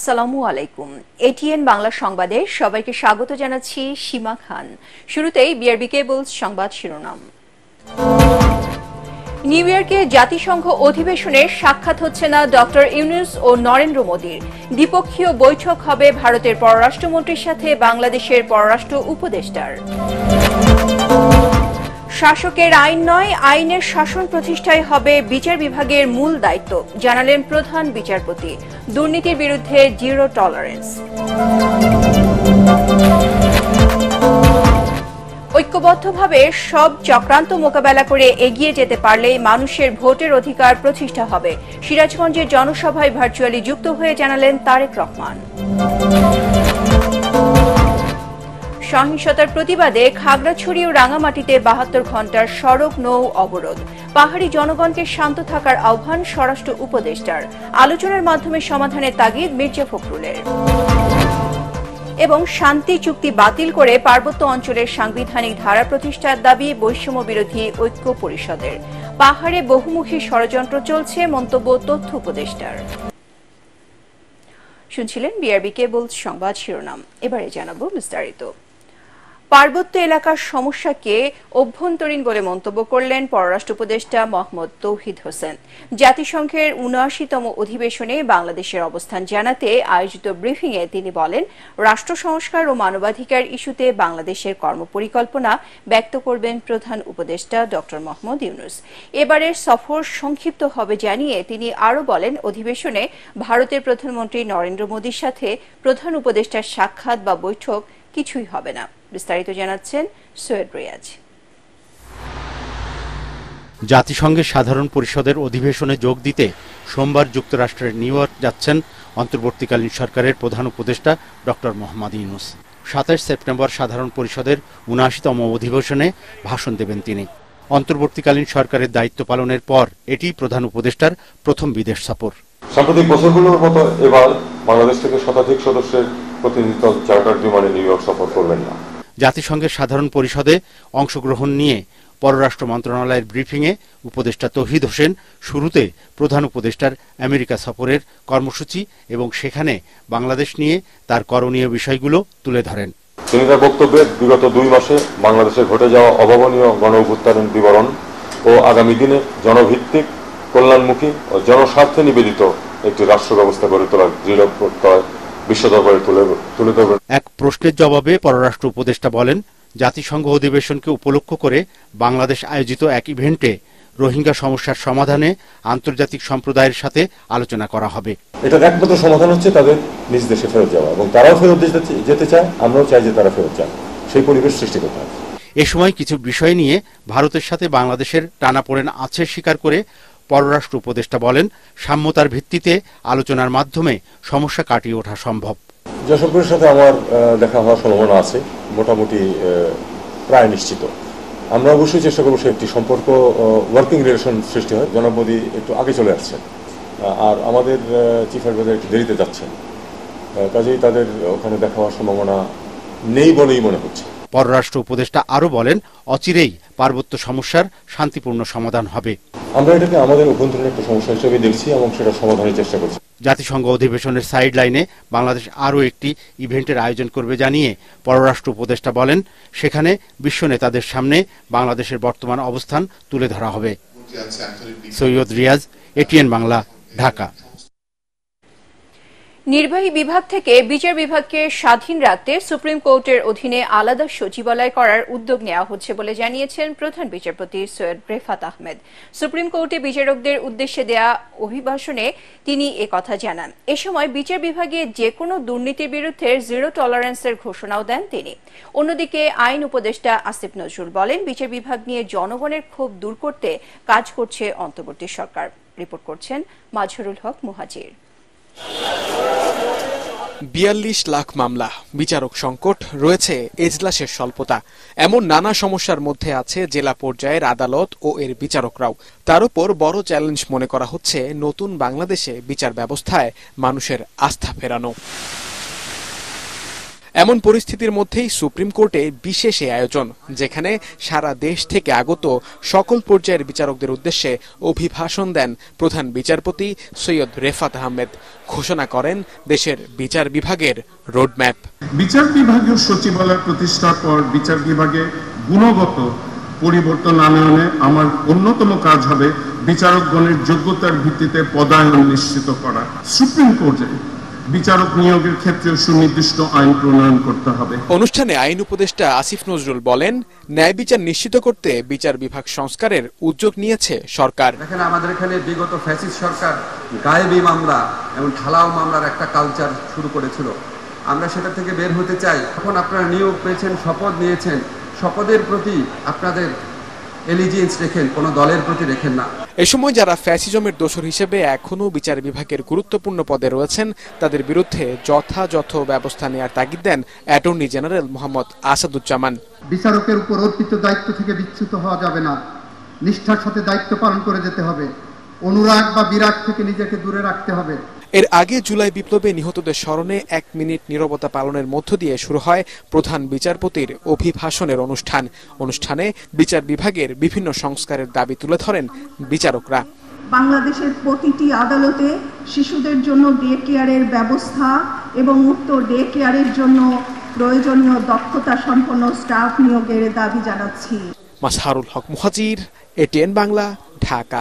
আসসালামু আলাইকুম। এটিএন বাংলা সংবাদে সবাইকে স্বাগত জানাচ্ছি সীমা খান। শুরুতেই বিআরবি কেবলস সংবাদ শিরোনাম। নিউ ইয়র্কে জাতিসংঘ অধিবেশনে সাক্ষাৎ হচ্ছে না ডক্টর ইউনূস ও নরেন্দ্র মোদির। দ্বিপক্ষীয় বৈঠক হবে ভারতের পররাষ্ট্রমন্ত্রীর সাথে বাংলাদেশের পররাষ্ট্র উপদেষ্টার। শাসকের আইন নয়, আইনের শাসন প্রতিষ্ঠাই হবে বিচার বিভাগের মূল দায়িত্ব, জানালেন প্রধান বিচারপতি। দুর্নীতির বিরুদ্ধে জিরো টলারেন্স। ঐক্যবদ্ধভাবে সব চক্রান্ত মোকাবেলা করে এগিয়ে যেতে পারলে মানুষের ভোটের অধিকার প্রতিষ্ঠা হবে, সিরাজগঞ্জের জনসভায় ভার্চুয়ালি যুক্ত হয়ে জানালেন তারেক রহমান। সহিংসতার প্রতিবাদে খাগড়াছড়ি ও রাঙামাটিতে ৭২ ঘণ্টার সড়ক নৌ অবরোধ। পাহাড়ি জনগণকে শান্ত থাকার আহ্বান স্বরাষ্ট্র উপদেষ্টার। আলোচনার মাধ্যমে সমাধানের তাগিদ মির্জা ফখরুলের। এবং শান্তি চুক্তি বাতিল করে পার্বত্য অঞ্চলের সাংবিধানিক ধারা প্রতিষ্ঠার দাবি বৈষম্য বিরোধী ঐক্য পরিষদের। পাহাড়ে বহুমুখী ষড়যন্ত্র চলছে, মন্তব্য তথ্য উপদেষ্টার। শুনছিলেন বিআরবি কেবলস সংবাদ শিরোনাম। এবারে জানাবো বিস্তারিত। পার্বত্য এলাকার সমস্যাকে অভ্যন্তরীণ বলে মন্তব্য করলেন পররাষ্ট্র উপদেষ্টা মোহাম্মদ তৌহিদ হোসেন। জাতিসংঘের ৭৯তম অধিবেশনে বাংলাদেশের অবস্থান জানাতে আয়োজিত ব্রিফিংয়ে তিনি বলেন, রাষ্ট্র সংস্কার ও মানবাধিকার ইস্যুতে বাংলাদেশের কর্মপরিকল্পনা ব্যক্ত করবেন প্রধান উপদেষ্টা ডক্টর মোহাম্মদ ইউনূস। এবারের সফর সংক্ষিপ্ত হবে জানিয়ে তিনি আরও বলেন, অধিবেশনে ভারতের প্রধানমন্ত্রী নরেন্দ্র মোদির সাথে প্রধান উপদেষ্টার সাক্ষাৎ বা বৈঠক কিছুই হবে না। বিস্তারিত জানাচ্ছেন সৈয়দ রিয়াজ। জাতিসংঘের সাধারণ পরিষদের অধিবেশনে যোগ দিতে সোমবার যুক্তরাষ্ট্রের নিউ ইয়র্ক যাচ্ছেন অন্তর্বর্তীকালীন সরকারের প্রধান উপদেষ্টা ডক্টর মোহাম্মদ ইউনূস। ২৭ সেপ্টেম্বর সাধারণ পরিষদের ৭৯তম অধিবেশনে ভাষণ দেবেন তিনি। অন্তর্বর্তীকালীন সরকারের দায়িত্ব পালনের পর এটি প্রধান উপদেষ্টার প্রথম বিদেশ সফর। সাম্প্রতিক বছরগুলোর মতো এবার বাংলাদেশ থেকে শতাধিক সদস্যের প্রতিনিধিত্ব চার্টার বিমানে নিউ ইয়র্ক সফর করবেন না। জাতিসংঘের সাধারণ পরিষদে অংশগ্রহণ নিয়ে পররাষ্ট্র মন্ত্রণালয়ের ব্রিফিংয়ে উপদেষ্টা তৌহিদ হোসেন শুরুতে প্রধান উপদেষ্টার আমেরিকা সফরের কর্মসূচি এবং সেখানে বাংলাদেশ নিয়ে তার করণীয় বিষয়গুলো তুলে ধরেন। তিনি তার বক্তব্যে বিগত ২ মাসে বাংলাদেশে ঘটে যাওয়া অভাবনীয় গণ অভ্যুত্থানের বিবরণ ও আগামী দিনে জনভিত্তিক, কল্যাণমুখী ও জনস্বার্থে নিবেদিত একটি রাষ্ট্র ব্যবস্থা গড়ে তোলার দৃঢ় প্রত্যয় বিশ্ব দরবারে তুলে ধরবেন। এক প্রশ্নের জবাবে পররাষ্ট্র উপদেষ্টা বলেন, জাতিসংঘ অধিবেশনকে উপলক্ষ করে বাংলাদেশ আয়োজিত এক ইভেন্টে রোহিঙ্গা সমস্যার সমাধানে আন্তর্জাতিক সম্প্রদায়ের সাথে আলোচনা করা হবে। এটার একমাত্র সমাধান হচ্ছে তাদের নিজ দেশে ফেরত যাওয়া, এবং তারাও ফেরত যেতে চায়, আমরাও চাই যে তারা ফেরত যান। সেই পরিবেশ সৃষ্টি করতে হবে। এ সময় কিছু বিষয় নিয়ে ভারতের সাথে বাংলাদেশের টানাপোড়েন আছে স্বীকার করে পররাষ্ট্র উপদেষ্টা বলেন, সাম্যতার ভিত্তিতে আলোচনার মাধ্যমে সমস্যা কাটিয়ে ওঠা সম্ভব। জয়শঙ্করের সাথে আমার দেখা হওয়ার সম্ভাবনা আছে, মোটামুটি প্রায় নিশ্চিত। আমরা অবশ্যই চেষ্টা করবো সে একটি সম্পর্ক, ওয়ার্কিং রিলেশন সৃষ্টি হয়। জনাব মোদি একটু আগে চলে আসছেন, আর আমাদের চিফ অ্যাডভাইজার একটু দেরিতে যাচ্ছেন, কাজেই তাদের ওখানে দেখা হওয়ার সম্ভাবনা নেই বলেই মনে হচ্ছে। পররাষ্ট্র উপদেষ্টা আরও বলেন, অচিরেই পার্বত্য সমস্যার শান্তিপূর্ণ সমাধান হবে। আমরা এটাকে আমাদের অভ্যন্তরীণ একটা সমস্যা হিসেবে দেখছি এবং সেটা সমাধানের চেষ্টা করছি। জাতিসংঘ অধিবেশনের সাইড লাইনে বাংলাদেশ আরও একটি ইভেন্টের আয়োজন করবে জানিয়ে পররাষ্ট্র উপদেষ্টা বলেন, সেখানে বিশ্ব নেতাদের সামনে বাংলাদেশের বর্তমান অবস্থান তুলে ধরা হবে। সৈয়দ রিয়াজ, এটিএন বাংলা, ঢাকা। নির্বাহী বিভাগ থেকে বিচার বিভাগকে স্বাধীন রাখতে সুপ্রিম কোর্টের অধীনে আলাদা সচিবালয় করার উদ্যোগ নেওয়া হচ্ছে বলে জানিয়েছেন প্রধান বিচারপতি সৈয়দ রেফাত আহমেদ। সুপ্রিম কোর্টে বিচারকদের উদ্দেশ্যে দেয়া অভিভাষণে তিনি একথা জানান। এ সময় বিচার বিভাগে যে কোনো দুর্নীতির বিরুদ্ধে জিরো টলারেন্সের ঘোষণাও দেন তিনি। অন্যদিকে আইন উপদেষ্টা আসিফ নজরুল বলেন, বিচার বিভাগ নিয়ে জনগণের ক্ষোভ দূর করতে কাজ করছে অন্তর্বর্তী সরকার। রিপোর্ট করছেন মাজহারুল হক মুহাজির। ৪২ লাখ মামলা, বিচারক সংকট, রয়েছে এজলাসের স্বল্পতা, এমন নানা সমস্যার মধ্যে আছে জেলা পর্যায়ের আদালত ও এর বিচারকরাও। তার উপর বড় চ্যালেঞ্জ মনে করা হচ্ছে নতুন বাংলাদেশে বিচার ব্যবস্থায় মানুষের আস্থা ফেরানো। এমন পরিস্থিতির মধ্যেই সুপ্রিম কোর্টে বিশেষ এই আয়োজন, যেখানে সারা দেশ থেকে আগত সকল পর্যায়ের বিচারকদের উদ্দেশ্যে অভিভাষণ দেন প্রধান বিচারপতি সৈয়দ রেফাত আহমেদ। ঘোষণা করেন দেশের বিচার বিভাগের রোডম্যাপ। বিচার বিভাগীয় সচিবালয় প্রতিষ্ঠার পর বিচার বিভাগে গুণগত পরিবর্তন আনয়নে আমার অন্যতম কাজ হবে বিচারকগণের যোগ্যতার ভিত্তিতে পদায়ন নিশ্চিত করা। সুপ্রিম কোর্টে বিচারক নিয়োগের ক্ষেত্রে সুনির্দিষ্ট আইন প্রণয়ন করতে হবে। অনুষ্ঠানে আইন উপদেষ্টা আসিফ নজরুল বলেন, ন্যায় বিচার নিশ্চিত করতে বিচার বিভাগ সংস্কারের উদ্যোগ নিয়েছে সরকার। দেখেন, আমাদের এখানে বিগত ফ্যাসিস্ট সরকার গায়েবী মামলা এবং ঢালাও মামলার একটা কালচার শুরু করেছিল। আমরা সেটা থেকে বের হতে চাই। এখন আপনারা নিয়োগ পেয়েছেন, শপথ নিয়েছেন, শপথের প্রতি আপনাদের এলিজিয়েন্স রেখেন, কোনো দলের প্রতি রেখেন না। এ সময় যারা ফ্যাসিজমের দোষর হিসেবে এখনো বিচার বিভাগের গুরুত্বপূর্ণ পদে রয়েছেন, তাদের বিরুদ্ধে যথাযথ ব্যবস্থা নেওয়ার তাগিদ দেন অ্যাটর্নি জেনারেল মোহাম্মদ আসাদুজ্জামান। বিচারকের উপর অর্পিত দায়িত্ব থেকে বিচ্যুত হওয়া যাবে না, নিষ্ঠার সাথে দায়িত্ব পালন করে যেতে হবে, অনুরাগ বা বিরাগ থেকে নিজেকে দূরে রাখতে হবে। এর আগে জুলাই বিপ্লবে নিহতদের স্মরণে 1 মিনিট নীরবতা পালনের মধ্য দিয়ে শুরু হয় প্রধান বিচারপতির অভিভাষণের অনুষ্ঠানে বিচার বিভাগের বিভিন্ন সংস্কারের দাবি তুলে ধরেন বিচারকরা। বাংলাদেশের প্রতিটি আদালতে শিশুদের জন্য ডে কেয়ারের ব্যবস্থা এবং উক্ত ডে কেয়ারের জন্য প্রয়োজনীয় দক্ষতা সম্পন্ন স্টাফ নিয়োগের দাবি জানাচ্ছি। মাজহারুল হক মুহাজির, এটিএন বাংলা, ঢাকা।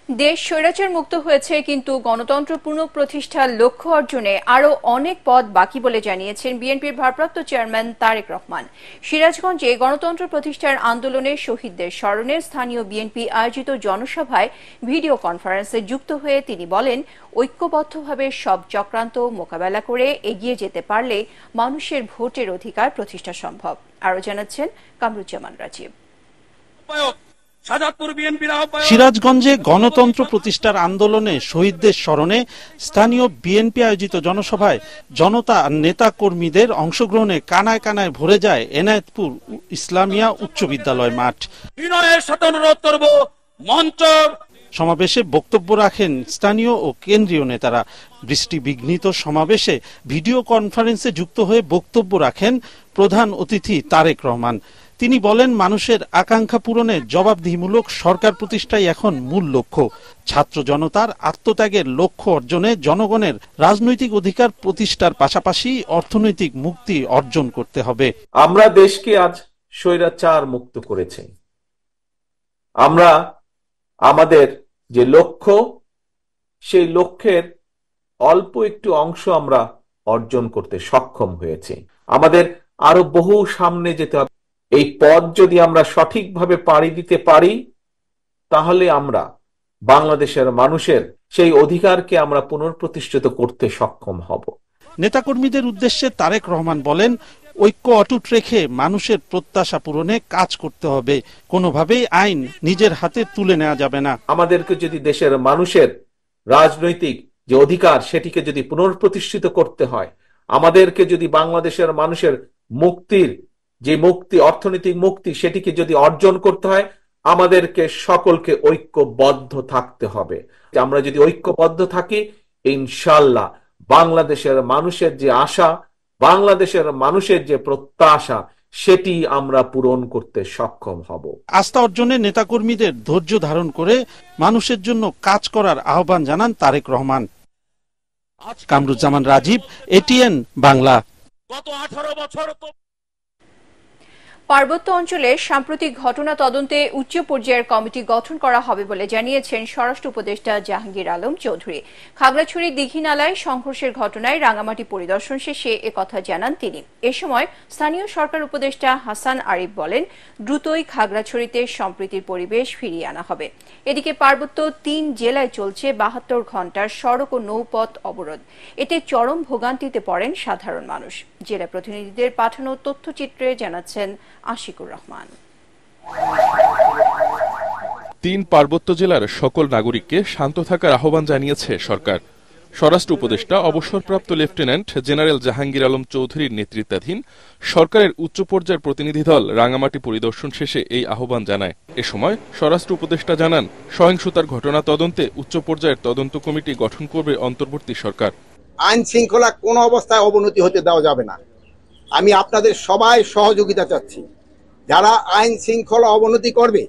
দেশ স্বৈরাচার মুক্ত হয়েছে, কিন্তু গণতন্ত্র পুনঃপ্রতিষ্ঠার লক্ষ্য অর্জনে আরও অনেক পথ বাকি বলে জানিয়েছেন বিএনপির ভারপ্রাপ্ত চেয়ারম্যান তারেক রহমান। সিরাজগঞ্জে গণতন্ত্র প্রতিষ্ঠার আন্দোলনে শহীদদের স্মরণে স্থানীয় বিএনপি আয়োজিত জনসভায় ভিডিও কনফারেন্সে যুক্ত হয়ে তিনি বলেন, ঐক্যবদ্ধভাবে সব চক্রান্ত মোকাবেলা করে এগিয়ে যেতে পারলে মানুষের ভোটের অধিকার প্রতিষ্ঠা সম্ভব। আরও জানাচ্ছেন কামরুজ্জামান রাজীব। সিরাজগঞ্জে গণতন্ত্র প্রতিষ্ঠার আন্দোলনে শহীদদের স্মরণে স্থানীয় বিএনপি আয়োজিত জনসভায় জনতা আর নেতা কর্মীদের অংশগ্রহণে কানায় কানায় ভরে যায় এনায়েতপুর ইসলামিয়া উচ্চ বিদ্যালয় মাঠ। সমাবেশে বক্তব্য রাখেন স্থানীয় ও কেন্দ্রীয় নেতারা। বৃষ্টি বিঘ্নিত সমাবেশে ভিডিও কনফারেন্সে যুক্ত হয়ে বক্তব্য রাখেন প্রধান অতিথি তারেক রহমান। তিনি বলেন, মানুষের আকাঙ্ক্ষা পূরণে জবাবদিহিমূলক সরকার প্রতিষ্ঠাই এখন মূল লক্ষ্য। ছাত্র জনতার আত্মত্যাগের লক্ষ্য অর্জনে জনগণের রাজনৈতিক অধিকার প্রতিষ্ঠার পাশাপাশি অর্থনৈতিক মুক্তি অর্জন করতে হবে। আমরা দেশকে আজ স্বৈরাচার মুক্ত করেছি। আমরা আমাদের যে লক্ষ্য, সেই লক্ষ্যের অল্প একটু অংশ আমরা অর্জন করতে সক্ষম হয়েছি। আমাদের আরো বহু সামনে যেতে হবে। এই পথ যদি আমরা সঠিকভাবে পাড়ি দিতে পারি, তাহলে আমরা বাংলাদেশের মানুষের সেই অধিকারকে আমরা পুনঃপ্রতিষ্ঠিত করতে সক্ষম হব। নেতাকর্মীদের উদ্দেশ্যে তারেক রহমান বলেন, ঐক্য অটুট রেখে মানুষের প্রত্যাশা পূরণে কাজ করতে হবে। কোনোভাবেই আইন নিজের হাতে তুলে নেওয়া যাবে না। আমাদেরকে যদি দেশের মানুষের রাজনৈতিক যে অধিকার, সেটিকে যদি পুনঃপ্রতিষ্ঠিত করতে হয়, আমাদেরকে যদি বাংলাদেশের মানুষের মুক্তির যে মুক্তি, অর্থনৈতিক মুক্তি, সেটিকে যদি অর্জন করতে হয়, আমাদেরকে সকলকে ঐক্যবদ্ধ থাকতে হবে। আমরা যদি ঐক্যবদ্ধ থাকি, ইনশাআল্লাহ বাংলাদেশের মানুষের যে আশা, বাংলাদেশের মানুষের যে প্রত্যাশা, সেটি আমরা পূরণ করতে সক্ষম হব। আস্থা অর্জনে নেতাকর্মীদের ধৈর্য ধারণ করে মানুষের জন্য কাজ করার আহ্বান জানান তারেক রহমান। কামরুজ্জামান রাজীব, এটিএন বাংলা। গত 18 বছর পার্বত্য অঞ্চলে সাম্প্রতিক ঘটনা তদন্তে উচ্চ পর্যায়ের কমিটি গঠন করা হবে বলে জানিয়েছেন স্বরাষ্ট্র উপদেষ্টা জাহাঙ্গীর আলম চৌধুরী। খাগড়াছড়ি দীঘিনালায় সংঘর্ষের ঘটনায় রাঙামাটি পরিদর্শন শেষে একথা জানান তিনি। এ সময় স্থানীয় সরকার উপদেষ্টা হাসান আরিফ বলেন, দ্রুতই খাগড়াছড়িতে সম্প্রীতির পরিবেশ ফিরিয়ে আনা হবে। এদিকে পার্বত্য 3 জেলায় চলছে 72 ঘণ্টার সড়ক ও নৌপথ অবরোধ। এতে চরম ভোগান্তিতে পড়েন সাধারণ মানুষ। জেলা প্রতিনিধিদের পাঠানো তথ্যচিত্রে জানাচ্ছেন আশিকুর রহমান। 3 পার্বত্য জেলার সকল নাগরিককে শান্ত থাকার আহ্বান জানিয়েছে সরকার। স্বরাষ্ট্র উপদেষ্টা অবসরপ্রাপ্ত লেফটেন্যান্ট জেনারেল জাহাঙ্গীর আলম চৌধুরীর নেতৃত্বাধীন সরকারের উচ্চ পর্যায়ের প্রতিনিধি দল রাঙামাটি পরিদর্শন শেষে এই আহ্বান জানায়। এ সময় স্বরাষ্ট্র উপদেষ্টা জানান, সহিংসতার ঘটনা তদন্তে উচ্চ পর্যায়ের তদন্ত কমিটি গঠন করবে অন্তর্বর্তী সরকার। আইন শৃঙ্খলা কোনো অবস্থায় অবনতি হতে দেওয়া যাবে না। আমি আপনাদের সবাই সহযোগিতা চাচ্ছি। যারা আইন শৃঙ্খলা অবনতি করবে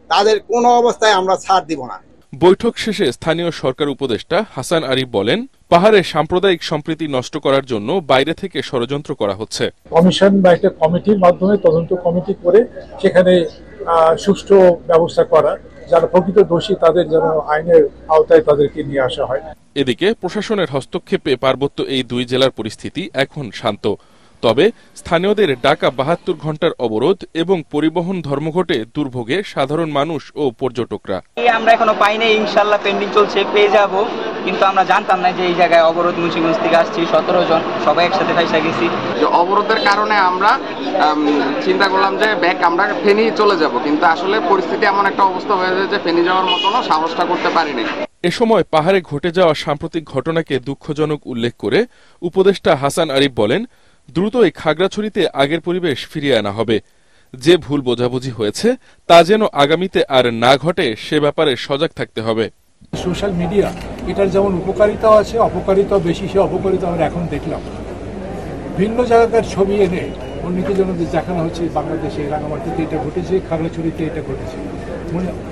তাদের কোনো অবস্থায় আমরা ছাড় দিব না। বৈঠক শেষে স্থানীয় সরকার উপদেষ্টা হাসান আরিফ বলেন, পাহাড়ে সাম্প্রদায়িক সম্প্রীতি নষ্ট করার জন্য বাইরে থেকে ষড়যন্ত্র করা হচ্ছে। কমিশন বা একটা কমিটির মাধ্যমে তদন্ত কমিটি করে সেখানে সুষ্ঠু ব্যবস্থা করা, যারা প্রকৃত দোষী তাদের যেন আইনের আওতায় তাদেরকে নিয়ে আসা হয়। এদিকে প্রশাসনের হস্তক্ষেপে পার্বত্য এই দুই জেলার পরিস্থিতি এখন শান্ত। তবে স্থানীয়দের ডাকা 72 ঘন্টার অবরোধ এবং পরিবহন ধর্মঘটে দুর্ভোগে সাধারণ মানুষ ও পর্যটকরা। আমরা এখনো পাই নাই, ইনশাল্লাহ পেন্ডিং চলছে, পেয়ে যাব, কিন্তু আমরা জানতাম না যে এই জায়গায় অবরোধ। মুন্সিগঞ্জ থেকে আসছি 17 জন, সবাই একসাথে ফাইসা গেছি। অবরোধের কারণে আমরা চিন্তা করলাম যে ব্যাক আমরা ফেনী চলে যাব, কিন্তু আসলে পরিস্থিতি এমন একটা অবস্থা হয়ে যায় যে ফেনী যাওয়ার মতনও সাহসটা করতে পারিনি। এ সময় পাহাড়ে ঘটে যাওয়া সাম্প্রতিক ঘটনাকে দুঃখজনক উল্লেখ করে উপদেষ্টা হাসান আরিফ বলেন, দ্রুতই খাগড়াছড়িতে আগের পরিবেশ ফিরিয়ে আনা হবে। যে ভুল বোঝাবুঝি হয়েছে তা যেন আগামীতে আর না ঘটে সে ব্যাপারে সজাগ থাকতে হবে। সোশ্যাল মিডিয়া এটার যেমন উপকারিতাও আছে, অপকারিতাও বেশি। সে অপকারিতা আমরা এখন দেখলাম, ভিন্ন জায়গার ছবি এনে অন্যকে যেন দেখানো হচ্ছে বাংলাদেশে রাঙামাটিতে এটা ঘটেছে, খাগড়াছড়িতে এটা ঘটেছে।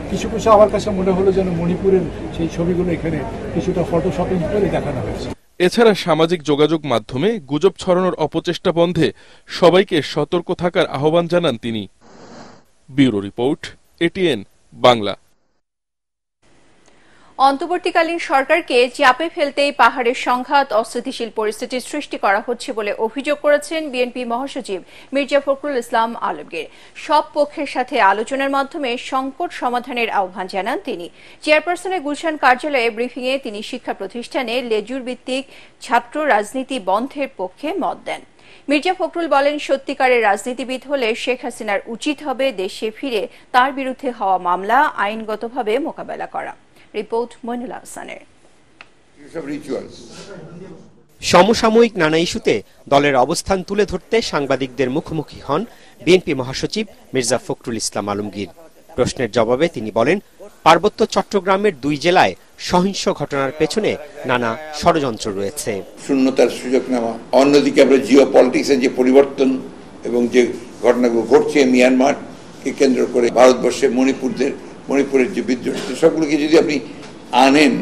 কিছু কিছু আমার কাছে মনে হলো যেন মণিপুরের সেই ছবিগুলো এখানে কিছুটা ফটোশপিং করে দেখানো হয়েছে। এছাড়া সামাজিক যোগাযোগ মাধ্যমে গুজব ছড়ানোর অপচেষ্টা বন্ধে সবাইকে সতর্ক থাকার আহ্বান জানান তিনি। Bureau report, ATN Bangla. অন্তর্বর্তীকালীন সরকারকে চাপে ফেলতেই পাহাড়ের সংঘাত অস্থিতিশীল পরিস্থিতির সৃষ্টি করা হচ্ছে বলে অভিযোগ করেছেন বিএনপি মহাসচিব মির্জা ফখরুল ইসলাম আলমগীর। সব পক্ষের সাথে আলোচনার মাধ্যমে সংকট সমাধানের আহ্বান জানান তিনি। চেয়ারপারসনের গুলশান কার্যালয়ে ব্রিফিংয়ে তিনি শিক্ষা প্রতিষ্ঠানে লেজুর ভিত্তিক ছাত্র রাজনীতি বন্ধের পক্ষে মত দেন। মির্জা ফখরুল বলেন, সত্যিকারের রাজনীতিবিদ হলে শেখ হাসিনার উচিত হবে দেশে ফিরে তার বিরুদ্ধে হওয়া মামলা আইনগতভাবে মোকাবেলা করা। রিপোর্ট মইনুল হাসানের। সমসাময়িক নানা ইস্যুতে দলের অবস্থান তুলে ধরতে সাংবাদিকদের মুখোমুখি হন বিএনপি মহাসচিব মির্জা ফখরুল ইসলাম আলমগীর। প্রশ্নের জবাবে তিনি বলেন, পার্বত্য চট্টগ্রামের দুই জেলায় সহিংস ঘটনার পেছনে নানা ষড়যন্ত্র রয়েছে। শূন্যতার সুযোগ নেওয়া, অন্যদিকে আমরা জিও পলিটিক্সের যে পরিবর্তন এবং যে ঘটনাগুলো ঘটছে মিয়ানমারকে কেন্দ্র করে ভারতবর্ষে মণিপুরের যে বিদ্রোহ, সবগুলোকে যদি আপনি আনেন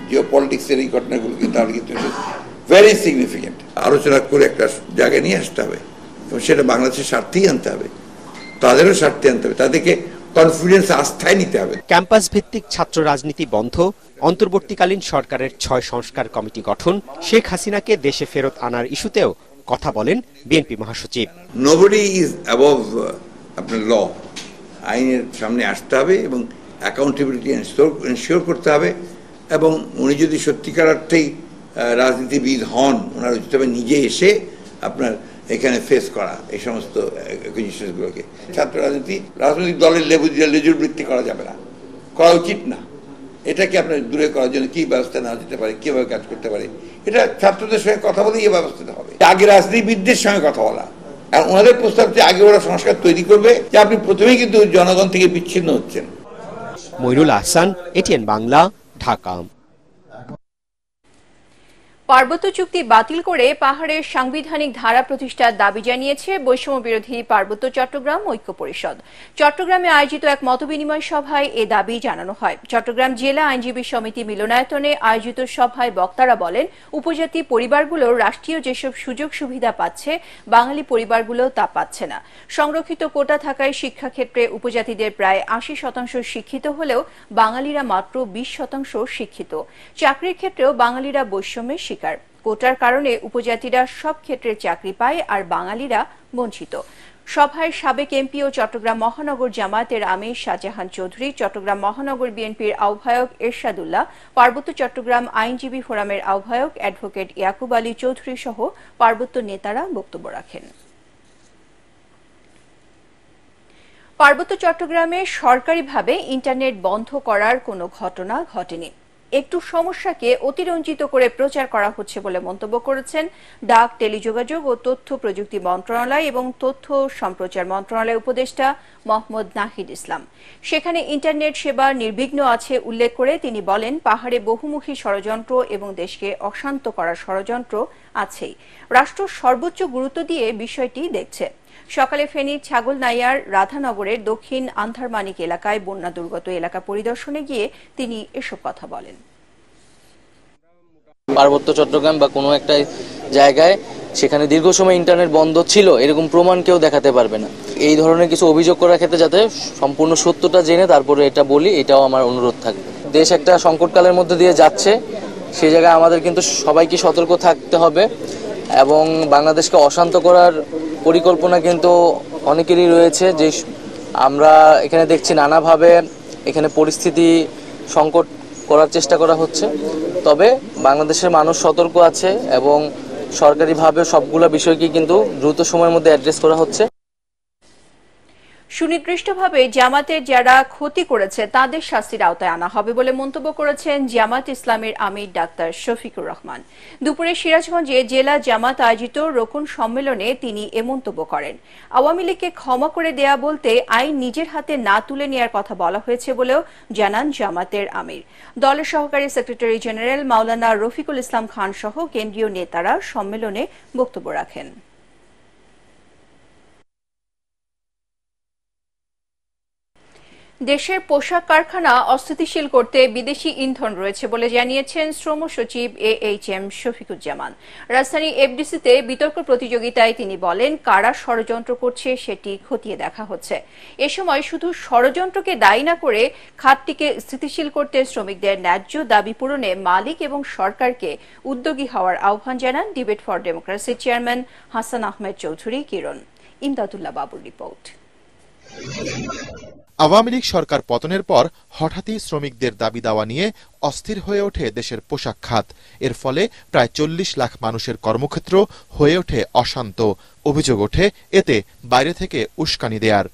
জিও পলিটিক্সের এই ঘটনাগুলোকে, তাহলে কিন্তু ভেরি সিগনিফিকেন্ট। আলোচনা করে একটা জায়গায় নিয়ে আসতে হবে এবং সেটা বাংলাদেশের স্বার্থেই আনতে হবে, তাদেরও স্বার্থে আনতে হবে, তাদেরকে কনফিডেন্স আস্থায় নিতে হবে। ক্যাম্পাস ভিত্তিক ছাত্র রাজনীতি বন্ধ, অন্তর্বর্তীকালীন সরকারের 6 সংস্কার কমিটি গঠন, শেখ হাসিনাকে দেশে ফেরত আনার ইস্যুতেও কথা বলেন বিএনপি মহাসচিব। নোবডি ইজ অ্যাবভ আপনার ল। আইনের সামনে আসতে হবে এবং অ্যাকাউন্টেবিলিটি এনশিওর করতে হবে, এবং উনি যদি সত্যিকার অর্থেই রাজনীতিবিদ হন, ওনার উচিত হবে নিজে এসে আপনার এখানে ফেস করা এই সমস্ত জিনিসগুলোকে। ছাত্র রাজনৈতিক দলের লেজুর বৃত্তি করা যাবে না, করা উচিত না। এটাকে আপনার দূরে করার জন্য কি ব্যবস্থা নেওয়া যেতে পারে, কিভাবে কাজ করতে পারে, এটা ছাত্রদের সঙ্গে কথা বলেই এই ব্যবস্থাটা হবে। আগে রাজনীতিবিদদের সঙ্গে কথা বলা, আর ওনাদের প্রস্তাব যে আগে ওরা সংস্কার তৈরি করবে, যে আপনি প্রথমেই কিন্তু জনগণ থেকে বিচ্ছিন্ন হচ্ছেন। মইনুল হাসান, এটিএন বাংলা, ঢাকা। পার্বত্য চুক্তি বাতিল করে পাহাড়ের সাংবিধানিক ধারা প্রতিষ্ঠার দাবি জানিয়েছে বৈষম্য বিরোধী পার্বত্য চট্টগ্রাম ঐক্য পরিষদ। চট্টগ্রামে আয়োজিত এক মতবিনিময় সভায় এ দাবি জানানো হয়। চট্টগ্রাম জেলা আইনজীবী সমিতি মিলনায়তনে আয়োজিত সভায় বক্তারা বলেন, উপজাতি পরিবারগুলো রাষ্ট্রীয় যেসব সুযোগ সুবিধা পাচ্ছে, বাঙালি পরিবারগুলো তা পাচ্ছে না। সংরক্ষিত কোটা থাকায় শিক্ষাক্ষেত্রে উপজাতিদের প্রায় 80% শিক্ষিত হলেও বাঙালিরা মাত্র 20% শিক্ষিত। চাকরির ক্ষেত্রেও বাঙালিরা বৈষম্যের শিকার। কোটার কারণে উপজাতিরা সব ক্ষেত্রে চাকরি পায় আর বাঙালিরা বঞ্চিত। সভায় সাবেক এমপি ও চট্টগ্রাম মহানগর জামায়াতের আমির শাহজাহান চৌধুরী, চট্টগ্রাম মহানগর বিএনপির আহ্বায়ক এরশাদুল্লাহ, পার্বত্য চট্টগ্রাম আইনজীবী ফোরামের আহ্বায়ক অ্যাডভোকেট ইয়াকুব আলী চৌধুরী সহ পার্বত্য নেতারা বক্তব্য রাখেন। পার্বত্য চট্টগ্রামে সরকারিভাবে ইন্টারনেট বন্ধ করার কোনো ঘটনা ঘটেনি। একটু সমস্যাকে অতিরঞ্জিত করে প্রচার করা হচ্ছে বলে মন্তব্য করেছেন ডাক, টেলিযোগাযোগ ও তথ্য প্রযুক্তি মন্ত্রণালয় এবং তথ্য সম্প্রচার মন্ত্রণালয়ের উপদেষ্টা মোহাম্মদ নাহিদ ইসলাম। সেখানে ইন্টারনেট সেবা নির্বিঘ্ন আছে উল্লেখ করে তিনি বলেন, পাহাড়ে বহুমুখী ষড়যন্ত্র এবং দেশকে অশান্ত করার ষড়যন্ত্র আছেই। রাষ্ট্র সর্বোচ্চ গুরুত্ব দিয়ে বিষয়টি দেখছে। সকালে ফেনীর ছাগলনাইয়ার রাধানগরের দক্ষিণ আন্ধারমানিক এলাকায় বন্যা দুর্গত এলাকা পরিদর্শনে গিয়ে তিনি এসব কথা বলেন। পার্বত্য চট্টগ্রাম বা কোনো একটা জায়গায় সেখানে দীর্ঘ সময় ইন্টারনেট বন্ধ ছিল এরকম প্রমাণ কেউ দেখাতে পারবে না। এই ধরনের কিছু অভিযোগ করার ক্ষেত্রে যাতে সম্পূর্ণ সত্যটা জেনে তারপরে এটা বলি, এটাও আমার অনুরোধ থাকবে। দেশ একটা সংকটকালের মধ্যে দিয়ে যাচ্ছে, সেই জায়গায় আমাদের কিন্তু সবাইকে সতর্ক থাকতে হবে এবং বাংলাদেশকে অশান্ত করার পরিকল্পনা কিন্তু অনেকেরই রয়েছে। যে আমরা এখানে দেখছি নানাভাবে এখানে পরিস্থিতি সংকট করার চেষ্টা করা হচ্ছে, তবে বাংলাদেশের মানুষ সতর্ক আছে এবং সরকারিভাবে সবগুলো বিষয়কে কিন্তু দ্রুত সময়ের মধ্যে অ্যাড্রেস করা হচ্ছে। সুনির্দিষ্টভাবে জামাতের যারা ক্ষতি করেছে তাদের শাস্তির আওতায় আনা হবে বলে মন্তব্য করেছেন জামাত ইসলামের আমির ডাক্তার শফিকুর রহমান। দুপুরে সিরাজগঞ্জে জেলা জামাত আয়োজিত রোকন সম্মেলনে তিনি এ মন্তব্য করেন। আওয়ামী লীগকে ক্ষমা করে দেয়া বলতে আইন নিজের হাতে না তুলে নেওয়ার কথা বলা হয়েছে বলেও জানান জামাতের আমির। দলের সহকারী সেক্রেটারি জেনারেল মাওলানা রফিকুল ইসলাম খান সহ কেন্দ্রীয় নেতারা সম্মেলনে বক্তব্য রাখেন। দেশের পোশাক কারখানা অস্থিতিশীল করতে বিদেশি ইন্ধন রয়েছে বলে জানিয়েছেন শ্রম সচিব AHM শফিকুজ্জামান। রাজধানী এফডিসিতে বিতর্ক প্রতিযোগিতায় তিনি বলেন, কারা ষড়যন্ত্র করছে সেটি খতিয়ে দেখা হচ্ছে। এ সময় শুধু ষড়যন্ত্রকে দায়ী না করে খাতটিকে স্থিতিশীল করতে শ্রমিকদের ন্যায্য দাবি পূরণে মালিক এবং সরকারকে উদ্যোগী হওয়ার আহ্বান জানান ডিবেট ফর ডেমোক্রেসির চেয়ারম্যান হাসান আহমেদ চৌধুরী কিরণ। ইমদাদুল্লাহ বাবুর রিপোর্ট। আওয়ামী লীগ সরকার পতনের পর হঠাৎই শ্রমিকদের দাবি দাওয়া নিয়ে অস্থির হয়ে ওঠে দেশের পোশাক খাত। এর ফলে প্রায় 40 লাখ মানুষের কর্মক্ষেত্র হয়ে ওঠে অশান্ত। অভিযোগ ওঠে এতে বাইরে থেকে উস্কানি দেয়ার।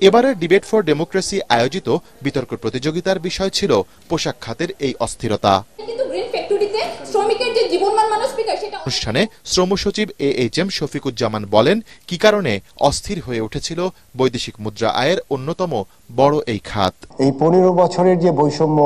এবারের ডিবেট ফর ডেমোক্রেসি আয়োজিত বিতর্ক প্রতিযোগিতার বিষয় ছিল পোশাক খাতের এই অস্থিরতা। অনুষ্ঠানে শ্রম সচিব AHM শফিকুজ্জামান বলেন, কি কারণে অস্থির হয়ে উঠেছিল বৈদেশিক মুদ্রা আয়ের অন্যতম বড় এই খাত। এই 15 বছরের যে বৈষম্য,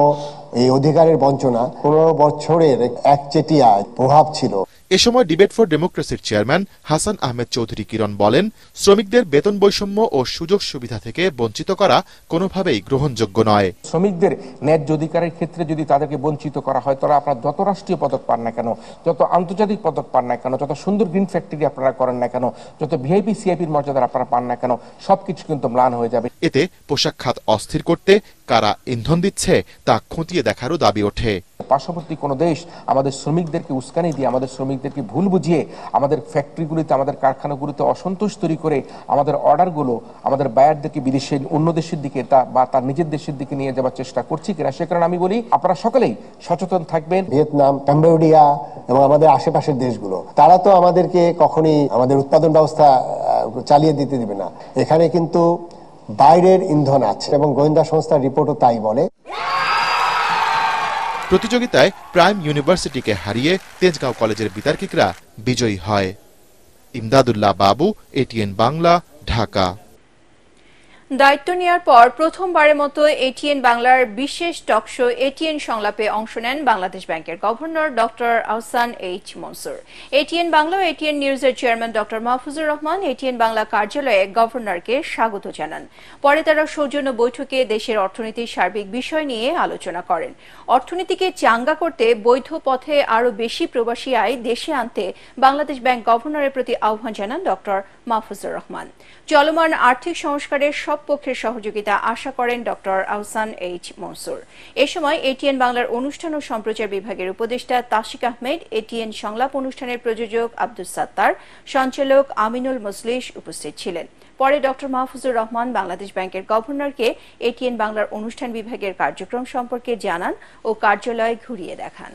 এই অধিকারের বঞ্চনা, 15 বছরের একচেটিয়া প্রভাব ছিল। এ সময় ডিবেট ফর ডেমোক্রেসির চেয়ারম্যান হাসান আহমেদ চৌধুরী কিরণ বলেন, শ্রমিকদের বেতন বৈষম্য ও সুযোগ সুবিধা থেকে বঞ্চিত করা কোনোভাবেই গ্রহণযোগ্য নয়। শ্রমিকদের ন্যায্য অধিকারের ক্ষেত্রে যদি তাদেরকে বঞ্চিত করা হয়, তারা আপনারা যত রাষ্ট্রীয় পদক পান না কেন, যত আন্তর্জাতিক পদক পান না কেন, যত সুন্দর গ্রিন ফ্যাক্টরি আপনারা করেন না কেন, যত ভিআইপি সিআইপির মর্যাদা আপনারা পান না কেন, সবকিছু কিন্তু ম্লান হয়ে যাবে। এতে পোশাক খাত অস্থির করতে কারা ইন্ধন দিচ্ছে তা খতিয়ে দেখারও দাবি ওঠে। পার্শ্ববর্তী কোনো দেশ আমাদের শ্রমিকদেরকে উস্কানি দিয়ে, আমাদের শ্রমিকদেরকে ভুল বুঝিয়ে আমাদের ফ্যাক্টরিগুলিতে, আমাদের কারখানাগুলিতে অসন্তোষ তৈরি করে আমাদের অর্ডারগুলো আমাদের বায়ারদেরকে বিদেশের অন্য দেশের দিকে বা তার নিজের দেশের দিকে নিয়ে যাওয়ার চেষ্টা করছি কিনা, সে কারণে আমি বলি আপনারা সকলেই সচেতন থাকবেন। ভিয়েতনাম, কম্বোডিয়া এবং আমাদের আশেপাশের দেশগুলো, তারা তো আমাদেরকে কখনই আমাদের উৎপাদন ব্যবস্থা চালিয়ে দিতে দিবে না। এখানে কিন্তু বাইরের ইন্ধন আছে এবং গোয়েন্দা সংস্থার রিপোর্টও তাই বলে। প্রতিযোগিতায় প্রাইম ইউনিভার্সিটিকে হারিয়ে তেজগাঁও কলেজের বিতার্কিকরা বিজয়ী হয়। ইমদাদুল্লাহ বাবু, ATN বাংলা, ঢাকা। দায়িত্ব নেওয়ার পর প্রথমবারের মতো ATN বাংলার বিশেষ টকশো ATN সংলাপে অংশ নেন বাংলাদেশ ব্যাংকের governor doctor Ahsan H Mansur. ATN Bangla ও ATN নিউজের chairman doctor Mahfuzur Rahman ATN Bangla কার্যালয়ে গভর্নরকে স্বাগত জানান। পরে তারা সৌজন্য বৈঠকে দেশের অর্থনীতির সার্বিক বিষয় নিয়ে আলোচনা করেন। অর্থনীতিকে চাঙ্গা করতে বৈধ পথে আরও বেশি প্রবাসী আয় দেশে আনতে বাংলাদেশ ব্যাংক গভর্নরের প্রতি আহ্বান জানান ডক্টর মাহফুজুর রহমান। চলমান আর্থিক সংস্কারের সব পক্ষের সহযোগিতা আশা করেন ডক্টর আহসান H মনসুর। এ সময় ATN বাংলার অনুষ্ঠান ও সম্প্রচার বিভাগের উপদেষ্টা তাশিক আহমেদ, ATN সংলাপ অনুষ্ঠানের প্রযোজক আব্দুস সাত্তার, সঞ্চালক আমিনুল মজলিস উপস্থিত ছিলেন। পরে ডক্টর মাহফুজুর রহমান বাংলাদেশ ব্যাংকের গভর্নরকে ATN বাংলার অনুষ্ঠান বিভাগের কার্যক্রম সম্পর্কে জানান ও কার্যালয় ঘুরিয়ে দেখান।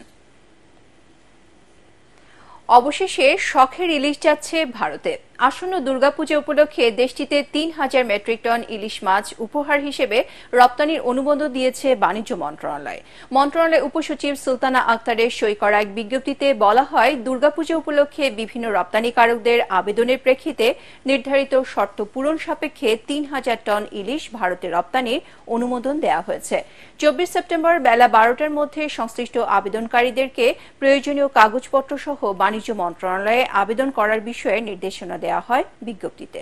অবশেষে শখের ইলিশ যাচ্ছে ভারতে। আসন্ন দুর্গাপূজা উপলক্ষে দেশটিতে ৩,০০০ মেট্রিক টন ইলিশ মাছ উপহার হিসেবে রপ্তানির অনুমোদন দিয়েছে বাণিজ্য মন্ত্রণালয়। মন্ত্রণালয়ের উপসচিব সুলতানা আক্তারের সই করা এক বিজ্ঞপ্তিতে বলা হয়, দুর্গাপূজা উপলক্ষে বিভিন্ন রপ্তানিকারকদের আবেদনের প্রেক্ষিতে নির্ধারিত শর্ত পূরণ সাপেক্ষে ৩,০০০ টন ইলিশ ভারতে রপ্তানির অনুমোদন দেওয়া হয়েছে। ২৪ সেপ্টেম্বর বেলা ১২টার মধ্যে সংশ্লিষ্ট আবেদনকারীদেরকে প্রয়োজনীয় কাগজপত্র সহ বাণিজ্য মন্ত্রণালয়ে আবেদন করার বিষয়ে নির্দেশনা দেওয়া হয় বিজ্ঞপ্তিতে।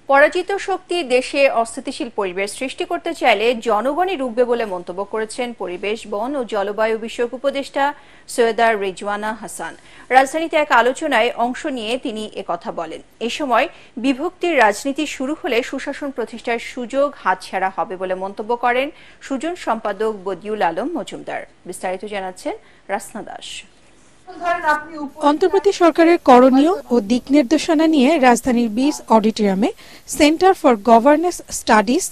পরাজিত শক্তি দেশে অস্থিতিশীল পরিবেশ সৃষ্টি করতে চাইলে জনগণই রুখবে বলে মন্তব্য করেছেন পরিবেশ, বন ও জলবায়ু বিষয়ক উপদেষ্টা সৈয়দা রিজওয়ানা হাসান। রাজধানীতে এক আলোচনায় অংশ নিয়ে তিনি একথা বলেন। এ সময় বিভক্তির রাজনীতি শুরু হলে সুশাসন প্রতিষ্ঠার সুযোগ হাতছাড়া হবে বলে মন্তব্য করেন সুজন সম্পাদক বদিউল আলম মজুমদার। বিস্তারিত জানাচ্ছেন রাসনা দাস। অন্তর্বর্তী সরকারের করণীয় ও দিক নির্দেশনা নিয়ে রাজধানীর বিস অডিটোরিয়ামে centre for governance studies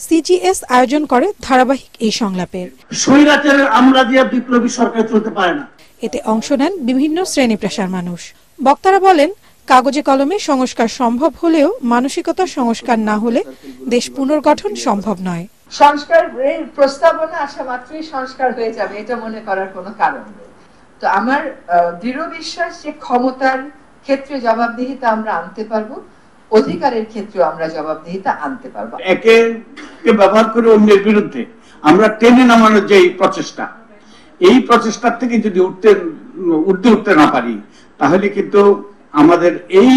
CGS আয়োজন করে ধারাবাহিক এই সংলাপের। স্বৈরাচারের আমলা দিয়ে বিপ্লবী সরকার চলতে পারে না। এতে অংশ নেন বিভিন্ন শ্রেণী পেশার মানুষ। বক্তারা বলেন, কাগজে কলমে সংস্কার সম্ভব হলেও মানসিকতা সংস্কার না হলে দেশ পুনর্গঠন সম্ভব নয়। সংস্কারের প্রস্তাবনা আসা মাত্রই সংস্কার হয়ে যাবে এটা মনে করার কোনো কারণ নেই। তো আমার দৃঢ় বিশ্বাস যে ক্ষমতার ক্ষেত্রে জবাবদিহিতা আমরা আনতে পারবো, অধিকারের ক্ষেত্রে আমরা জবাবদিহিতা আনতে পারবো। একে ব্যবহার করে অন্যের বিরুদ্ধে আমরা টেনে নামানোর যে প্রচেষ্টা, এই প্রচেষ্টার থেকে যদি উঠতে না পারি তাহলে কিন্তু আমাদের এই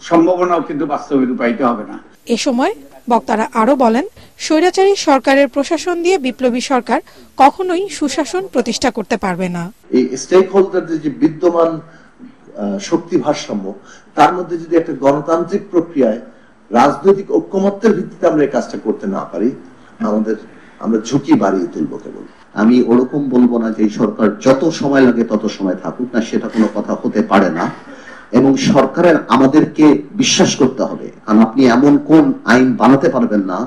সম্ভাবনাও কিন্তু বাস্তবে রূপায়িত হবে না। এ সময় বক্তারা আরো বলেন, স্বৈরাচারী সরকারের প্রশাসন দিয়ে বিপ্লবী সরকার কখনোই সুশাসন প্রতিষ্ঠা করতে পারবে না। এই স্টেক হোল্ডারদের যে বিদ্যমান শক্তি ভারসাম্য, তার মধ্যে যদি একটা গণতান্ত্রিক প্রক্রিয়ায় রাজনৈতিক ঐক্যমত্যের ভিত্তিতে আমরা এই কাজটা করতে না পারি, আমরা ঝুঁকি বাড়িয়ে তুলবো। কেবল আমি ওরকম বলবো না যে এই সরকার যত সময় লাগে তত সময় থাকুক না, সেটা কোনো কথা হতে পারে না। এবং সরকারের আমাদেরকে বিশ্বাস করতে হবে, কারণ আপনি এমন কোন আইন বানাতে পারবেন না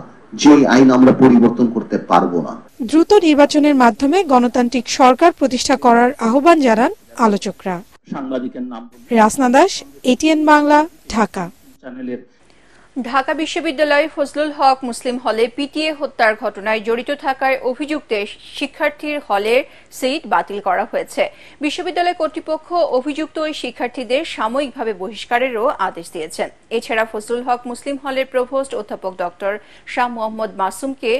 যে আইন আমরা পরিবর্তন করতে পারবো না। দ্রুত নির্বাচনের মাধ্যমে গণতান্ত্রিক সরকার প্রতিষ্ঠা করার আহ্বান জানান আলোচকরা। সাংবাদিকের নাম রাসনা দাস, এটিএন বাংলা, ঢাকা। ঢাকা বিশ্ববিদ্যালয় ফজলুল হক মুসলিম হলে পিটিএ হত্যার ঘটনায় জড়িত থাকার অভিযুক্তে শিক্ষার্থীর হলের সিট বাতিল করা হয়েছে। বিশ্ববিদ্যালয় কর্তৃপক্ষ অভিযুক্ত ওই শিক্ষার্থীদের সাময়িকভাবে বহিষ্কারেরও আদেশ দিয়েছেন। এছাড়া ফজলুল হক মুসলিম হলের প্রভোস্ট অধ্যাপক ডক্টর শাহ মোহাম্মদ মাসুমকে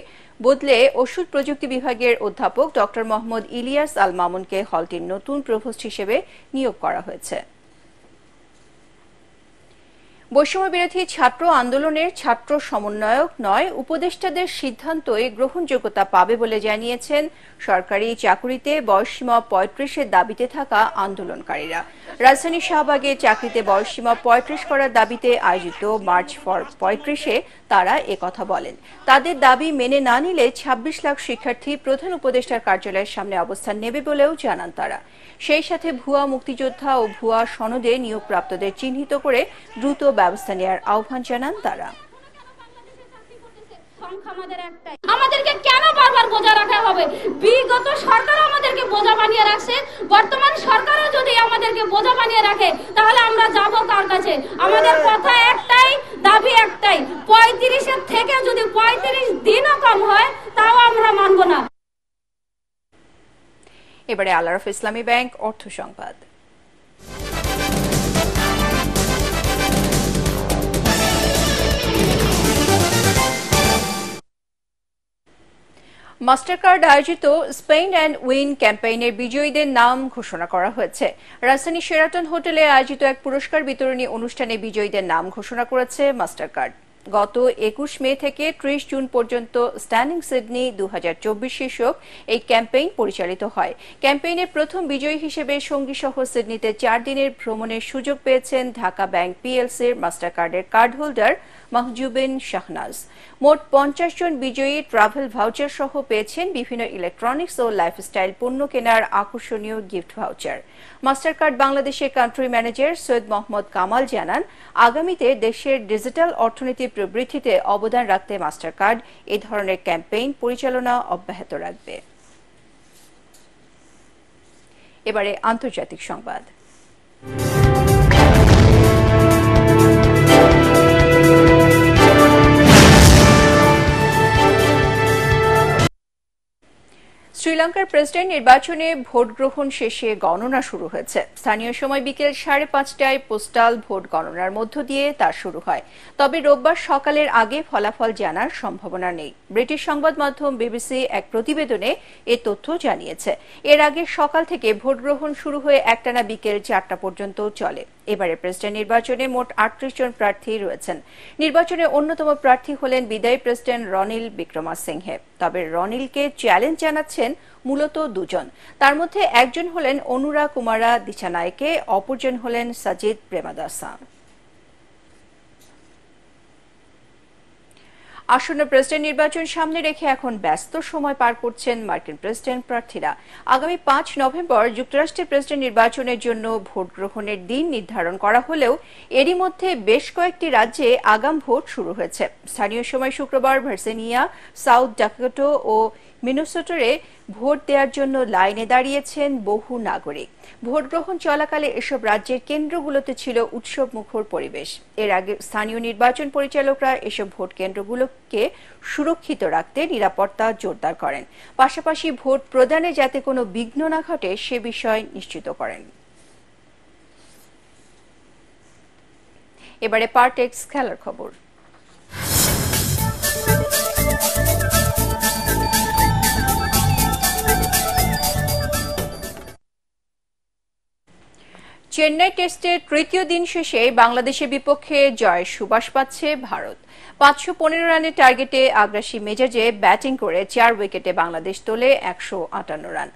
বদলে ওষুধ প্রযুক্তি বিভাগের অধ্যাপক ডক্টর মোহাম্মদ ইলিয়াস আল মামুনকে হলটির নতুন প্রভোস্ট হিসেবে নিয়োগ করা হয়েছে। বৈষম্য বিরোধী ছাত্র আন্দোলনের ছাত্র সমন্বয়ক নয়, উপদেষ্টাদের সিদ্ধান্তই গ্রহণযোগ্যতা পাবে বলে জানিয়েছেন সরকারি চাকুরিতে বয়সসীমা ৩৫-এর দাবিতে থাকা আন্দোলনকারীরা। রাজধানীর শাহবাগে চাকরিতে বয়সসীমা ৩৫ করার দাবিতে আয়োজিত মার্চ ফর ৩৫-এ তারা একথা বলেন। তাদের দাবি মেনে না নিলে ২৬ লাখ শিক্ষার্থী প্রধান উপদেষ্টার কার্যালয়ের সামনে অবস্থান নেবে বলেও জানান তারা। সেই সাথে ভুয়া মুক্তিযোদ্ধা ও ভুয়া সনদে নিয়োগপ্রাপ্তদের চিহ্নিত করে দ্রুত ব্যবস্থা নেওয়ার আহ্বান জানান তারা। আমাদেরকে কেন বারবার বোঝা রাখা হবে? বিগত সরকার আমাদেরকে বোঝা বানিয়ে রাখছে, বর্তমান সরকারও যদি আমাদেরকে বোঝা বানিয়ে রাখে তাহলে আমরা যাব কার কাছে? আমাদের কথা একটাই, দাবি একটাই, ৩৫-এর থেকে যদি ৩৫ দিনও কম হয় তাও আমরা মানব না। এবারে আল আরাফা ইসলামী ব্যাংক অর্থ সংবাদ। মাস্টারকার্ড আয়োজিত স্পেন অ্যান্ড উইন ক্যাম্পেইনের বিজয়ীদের নাম ঘোষণা করা হয়েছে। রাজধানী শেরাটন হোটেলে আয়োজিত এক পুরস্কার বিতরণী অনুষ্ঠানে বিজয়ীদের নাম ঘোষণা করেছে মাস্টারকার্ড। গত ২১ মে থেকে ৩০ জুন পর্যন্ত স্ট্যান্ডিং সিডনি ২০২৪ শীর্ষক এই ক্যাম্পেইন পরিচালিত হয়। ক্যাম্পেইনের প্রথম বিজয়ী হিসেবে সঙ্গীসহ সিডনিতে ৪ দিনের ভ্রমণের সুযোগ পেয়েছেন ঢাকা ব্যাংক পিএলসির মাস্টারকার্ডের কার্ড হোল্ডার মাহজুবিন শাহনাজ। মোট ৫০ জন বিজয়ী ট্রাভেল ভাউচার সহ পেয়েছেন বিভিন্ন ইলেকট্রনিক্স ও লাইফস্টাইল পণ্য কেনার আকর্ষণীয় গিফট ভাউচার। মাস্টারকার্ড বাংলাদেশের কান্ট্রি ম্যানেজার সৈয়দ মোহাম্মদ কামাল জানান, আগামীতে দেশের ডিজিটাল অর্থনীতি প্রবৃদ্ধিতে অবদান রাখতে মাস্টারকার্ড এ ধরনের ক্যাম্পেইন পরিচালনা অব্যাহত রাখবে। এবারে আন্তর্জাতিক সংবাদ। শ্রীলঙ্কার প্রেসিডেন্ট নির্বাচনে ভোট গ্রহণ শেষে গণনা শুরু হয়েছে। স্থানীয় সময় বিকেল 5:30টায় পোস্টাল ভোট গণনার মধ্য দিয়ে তা শুরু হয়। তবে রোববার সকালের আগে ফলাফল জানার সম্ভাবনা নেই। ব্রিটিশ সংবাদ মাধ্যম বিবিসি এক প্রতিবেদনে এ তথ্য জানিয়েছে। এর আগে সকাল থেকে ভোট গ্রহণ শুরু হয়ে একটানা বিকেল 4টা পর্যন্ত চলে। এবারে প্রেসিডেন্ট নির্বাচনে মোট 38 জন প্রার্থী রয়েছেন। নির্বাচনে অন্যতম প্রার্থী হলেন বিদায়ী প্রেসিডেন্ট রনিল বিক্রমাসিংহে। তবে রনিলকে চ্যালেঞ্জ জানাচ্ছেন মূলত দুজন। তার মধ্যে একজন হলেন অনুরা কুমারা দিশানায়কে, অপরজন হলেন সাজিদ প্রেমাদাসা। আসন্ন প্রেসিডেন্ট নির্বাচন সামনে রেখে এখন ব্যস্ত সময় পার করছেন মার্কিন প্রেসিডেন্ট প্রার্থীরা। আগামী 5 নভেম্বর যুক্তরাষ্ট্রের প্রেসিডেন্ট নির্বাচনের জন্য ভোট গ্রহণের দিন নির্ধারণ করা হলেও এরই মধ্যে বেশ কয়েকটি রাজ্যে আগাম ভোট শুরু হয়েছে। স্থানীয় সময় শুক্রবার ভার্জিনিয়া, সাউথ ডাকোটা ও মিনেসোটারে ভোট দেওয়ার জন্য লাইনে দাঁড়িয়েছেন বহু নাগরিক। ভোট গ্রহণ চলাকালে এসব রাজ্যের কেন্দ্রগুলোতে ছিল উৎসব মুখর পরিবেশ। এর আগে স্থানীয় নির্বাচন পরিচালকরা এসব ভোট কেন্দ্রগুলোকে সুরক্ষিত রাখতে নিরাপত্তা জোরদার করেন। পাশাপাশি ভোট প্রদানে যাতে কোনো বিঘ্ন না ঘটে সে বিষয় নিশ্চিত করেন। এবারে পারটেক্স খেলার খবর। চেন্নাই টেস্টের তৃতীয় দিন শেষে বাংলাদেশের বিপক্ষে জয়ের সুবাস পাচ্ছে ভারত। 515 রানের টার্গেটে আগ্রাসী মেজাজে ব্যাটিং করে 4 উইকেটে বাংলাদেশ তোলে 158 রান।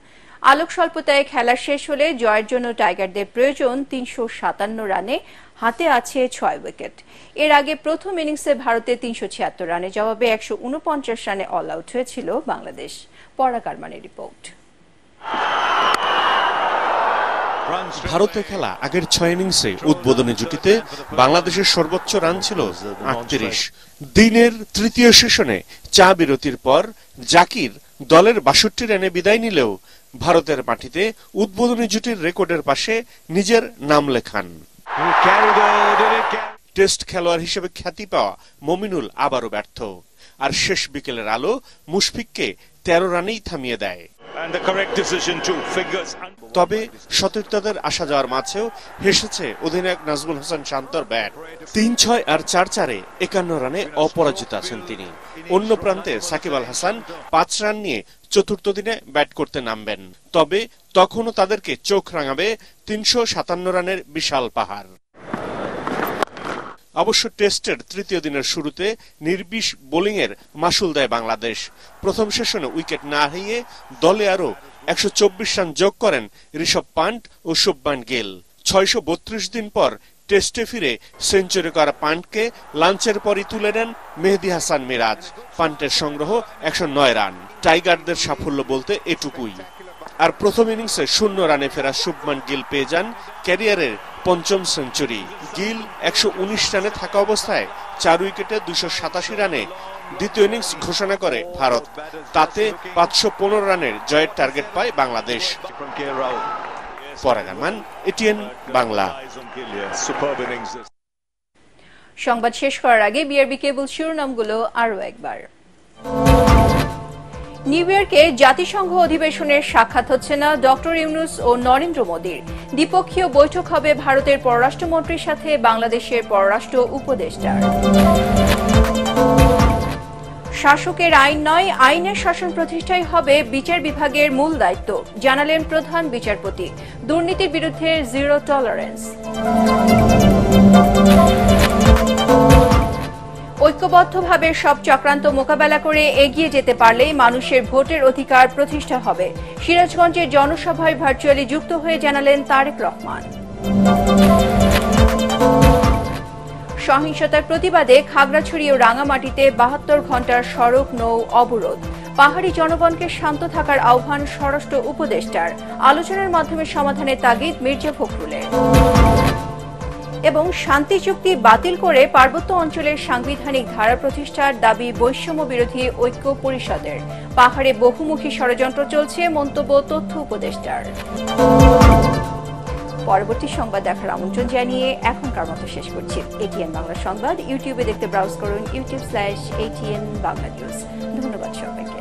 আলোক স্বল্পতায় খেলা শেষ হলে জয়ের জন্য টাইগারদের প্রয়োজন 357 রানে, হাতে আছে 6 উইকেট। এর আগে প্রথম ইনিংসে ভারতের 376 রানে জবাবে 149 রানে অল আউট হয়েছিল বাংলাদেশ। পরাগ আরমানের রিপোর্ট। ভারতে খেলা আগের 6 ইনিংসে উদ্বোধনী জুটিতে বাংলাদেশের সর্বোচ্চ রান ছিল 38। দিনের তৃতীয় সেশনে চা বিরতির পর জাকির দলের 62 রানে বিদায় নিলেও ভারতের মাটিতে উদ্বোধনী জুটির রেকর্ডের পাশে নিজের নাম লেখান। টেস্ট খেলোয়াড় হিসেবে খ্যাতি পাওয়া মমিনুল আবারও ব্যর্থ, আর শেষ বিকেলের আলো মুশফিককে 13 রানেই থামিয়ে দেয়। তবে সতীর্থদের আসা যাওয়ার মাঝেও হেসেছে অধিনায়ক নাজমুল হাসান শান্তর ব্যাট। 3-6 আর 4-4-এ 51 রানে অপরাজিত আছেন তিনি। অন্য প্রান্তে সাকিব আল হাসান 5 রান নিয়ে চতুর্থ দিনে ব্যাট করতে নামবেন। তবে তখনও তাদেরকে চোখ রাঙাবে 357 রানের বিশাল পাহাড়। অবশ্য টেস্টের তৃতীয় দিনের শুরুতে নির্বিষ বোলিংয়ের মাসুল দেয় বাংলাদেশ। প্রথম সেশনে উইকেট না হারিয়ে দলে আরো 124 রান যোগ করেন ঋষভ পান্ট ও শুভমান গিল। 632 দিন পর টেস্টে ফিরে সেঞ্চুরি করা পান্টকে লাঞ্চের পরই তুলে নেন মেহেদী হাসান মিরাজ। পান্টের সংগ্রহ 109 রান। টাইগারদের সাফল্য বলতে এটুকুই। আর প্রথম ইনিংসে 0 রানে ফেরা শুভমান গিল পেয়ে যান ক্যারিয়ারের 5ম সেঞ্চুরি। গিল 119 রানে থাকা অবস্থায় 4 উইকেটে 287 রানে দ্বিতীয় ইনিংস ঘোষণা করে ভারত। তাতে 515 রানের জয়ের টার্গেট পায় বাংলাদেশ। পরাগ আরমান, এটিএন বাংলা। সংবাদ শেষ করার আগে বিআরবি কেবল শিরোনামগুলো আরো একবার। নিউ ইয়র্কে জাতিসংঘ অধিবেশনের সাক্ষাৎ হচ্ছে না ডক্টর ইউনূস ও নরেন্দ্র মোদীর। দ্বিপক্ষীয় বৈঠক হবে ভারতের পররাষ্ট্রমন্ত্রীর সাথে বাংলাদেশের পররাষ্ট্র উপদেষ্টার। শাসকের আইন নয়, আইনের শাসন প্রতিষ্ঠাই হবে বিচার বিভাগের মূল দায়িত্ব, জানালেন প্রধান বিচারপতি। দুর্নীতির বিরুদ্ধে জিরো টলারেন্স। ঐক্যবদ্ধভাবে সব চক্রান্ত মোকাবেলা করে এগিয়ে যেতে পারলেই মানুষের ভোটের অধিকার প্রতিষ্ঠা হবে। সিরাজগঞ্জের জনসভায় ভার্চুয়ালি যুক্ত হয়ে জানালেন তারেক রহমান। সহিংসতার প্রতিবাদে খাগড়াছড়ি ও রাঙামাটিতে 72 ঘণ্টার সড়ক নৌ অবরোধ। পাহাড়ি জনগণকে শান্ত থাকার আহ্বান স্বরাষ্ট্র উপদেষ্টার। আলোচনার মাধ্যমে সমাধানের তাগিদ মির্জা ফখরুলের। এবং শান্তি চুক্তি বাতিল করে পার্বত্য অঞ্চলের সাংবিধানিক ধারা প্রতিষ্ঠার দাবি বৈষম্য বিরোধী ঐক্য পরিষদের। পাহাড়ে বহুমুখী ষড়যন্ত্র চলছে, মন্তব্য তথ্য উপদেষ্টার। পরবর্তী সংবাদ দেখার আমন্ত্রণ জানিয়ে এখনকার মতো শেষ করছি। এটিএন বাংলা সংবাদ ইউটিউবে দেখতে ব্রাউজ করুন youtube/ATN Bangla News। ধন্যবাদ সবাইকে।